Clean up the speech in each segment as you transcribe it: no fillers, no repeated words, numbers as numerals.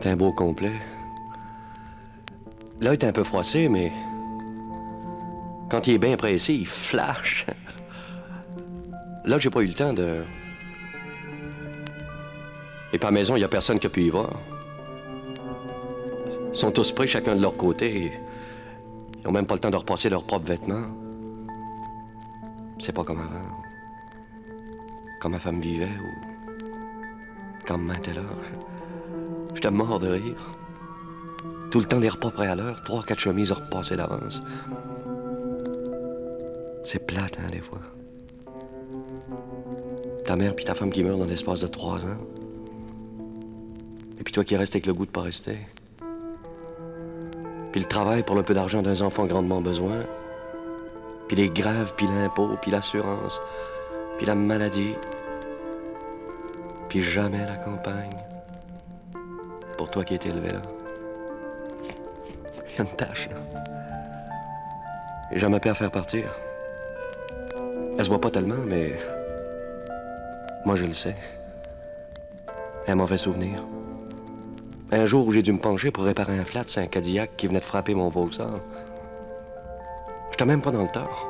matin beau complet. Là, il est un peu froissé, mais quand il est bien pressé, il flash. Là, j'ai pas eu le temps de... Et par maison, il n'y a personne qui a pu y voir. Ils sont tous pris chacun de leur côté. Ils n'ont même pas le temps de repasser leurs propres vêtements. C'est pas comme avant. Quand ma femme vivait ou quand maman était là. J'étais mort de rire. Tout le temps des repas prêts à l'heure, 3-4 chemises repassées d'avance. C'est plate, hein, des fois. Ta mère puis ta femme qui meurent dans l'espace de 3 ans. Et puis toi qui restes avec le goût de pas rester. Puis le travail pour le peu d'argent d'un enfant grandement besoin. Puis les grèves, puis l'impôt, puis l'assurance, puis la maladie. Puis jamais la campagne. Pour toi qui es élevé là. Il y a une tâche, là. J'ai jamais pu la faire partir. Elle se voit pas tellement, mais... Moi, je le sais. Un mauvais souvenir. Un jour où j'ai dû me pencher pour réparer un flat, c'est un Cadillac qui venait de frapper mon Vauxhall. J'étais même pas dans le tort.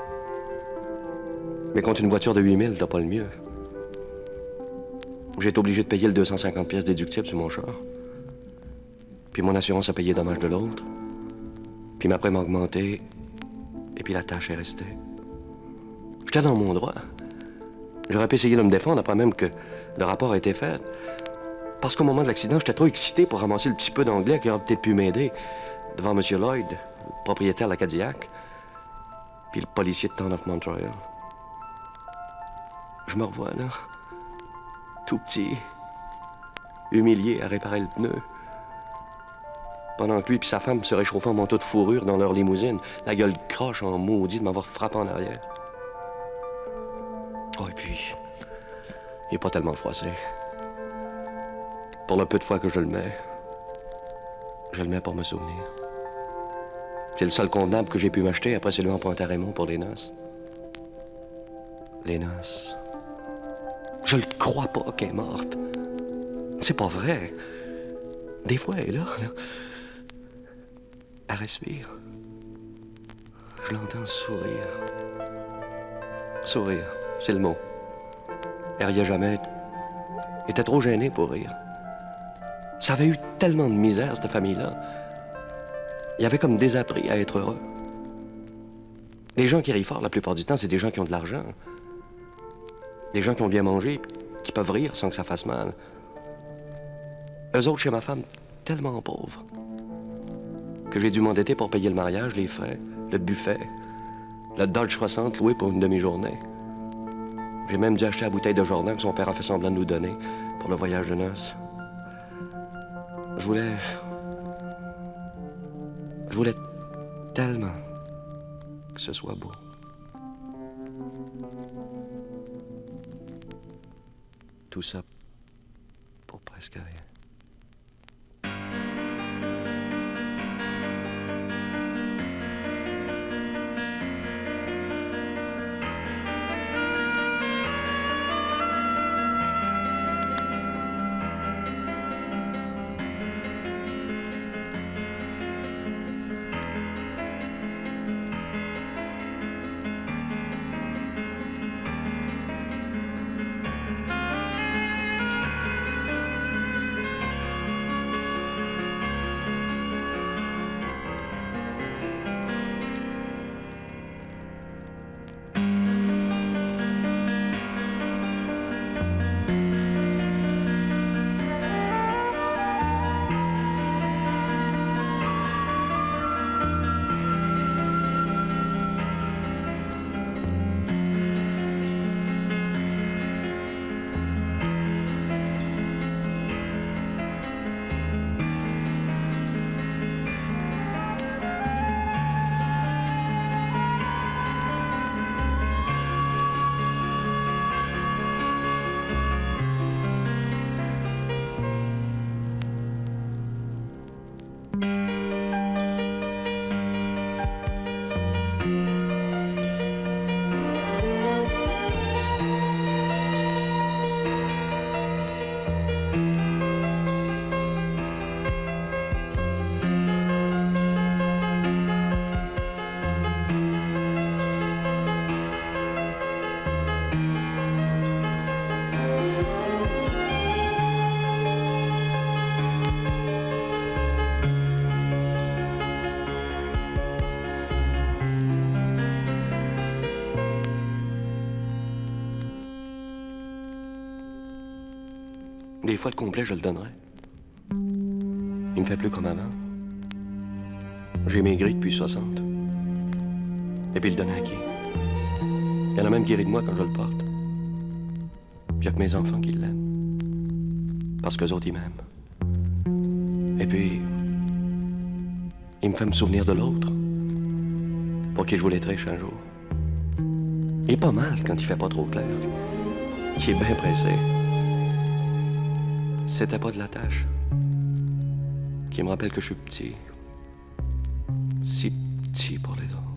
Mais contre une voiture de 8000, t'as pas le mieux. J'ai été obligé de payer le 250 pièces déductible sur mon char. Puis mon assurance a payé les dommages de l'autre. Puis ma prime a augmenté. Et puis la tâche est restée. J'étais dans mon droit. J'aurais pu essayer de me défendre après même que le rapport a été fait. Parce qu'au moment de l'accident, j'étais trop excité pour ramasser le petit peu d'anglais qui aurait peut-être pu m'aider devant M. Lloyd, le propriétaire de la Cadillac, puis le policier de Town of Montreal. Je me revois là, tout petit, humilié à réparer le pneu. Pendant que lui et sa femme se réchauffaient en manteau de fourrure dans leur limousine, la gueule croche en maudit de m'avoir frappé en arrière. Oh, et puis, il n'est pas tellement froissé. Pour le peu de fois que je le mets pour me souvenir. C'est le seul contenable que j'ai pu m'acheter après celui emprunté à Raymond pour les noces. Les noces. Je le crois pas qu'elle est morte. C'est pas vrai. Des fois, elle est là. Elle respire. Je l'entends sourire. Sourire, c'est le mot. Elle riait jamais. Elle était trop gênée pour rire. Ça avait eu tellement de misère, cette famille-là. Il y avait comme désappris à être heureux. Les gens qui rient fort, la plupart du temps, c'est des gens qui ont de l'argent. Des gens qui ont bien mangé, qui peuvent rire sans que ça fasse mal. Eux autres, chez ma femme, tellement pauvres, que j'ai dû m'endetter pour payer le mariage, les frais, le buffet, le Dodge 60 loué pour une demi-journée. J'ai même dû acheter la bouteille de Jordan que son père a fait semblant de nous donner pour le voyage de noces. Je voulais tellement que ce soit beau. Tout ça pour presque rien. Des fois, le complet, je le donnerais. Il me fait plus comme avant. J'ai maigri depuis 60. Et puis, le donner à qui? Il y en a même qui rient de moi quand je le porte. Puis il y a que mes enfants qui l'aiment. Parce qu'eux autres, ils m'aiment. Et puis, il me fait me souvenir de l'autre. Pour qui je voulais triche un jour. Il est pas mal quand il fait pas trop clair. Il est bien pressé. C'était pas de la tâche. Qui me rappelle que je suis petit. Si petit pour les autres.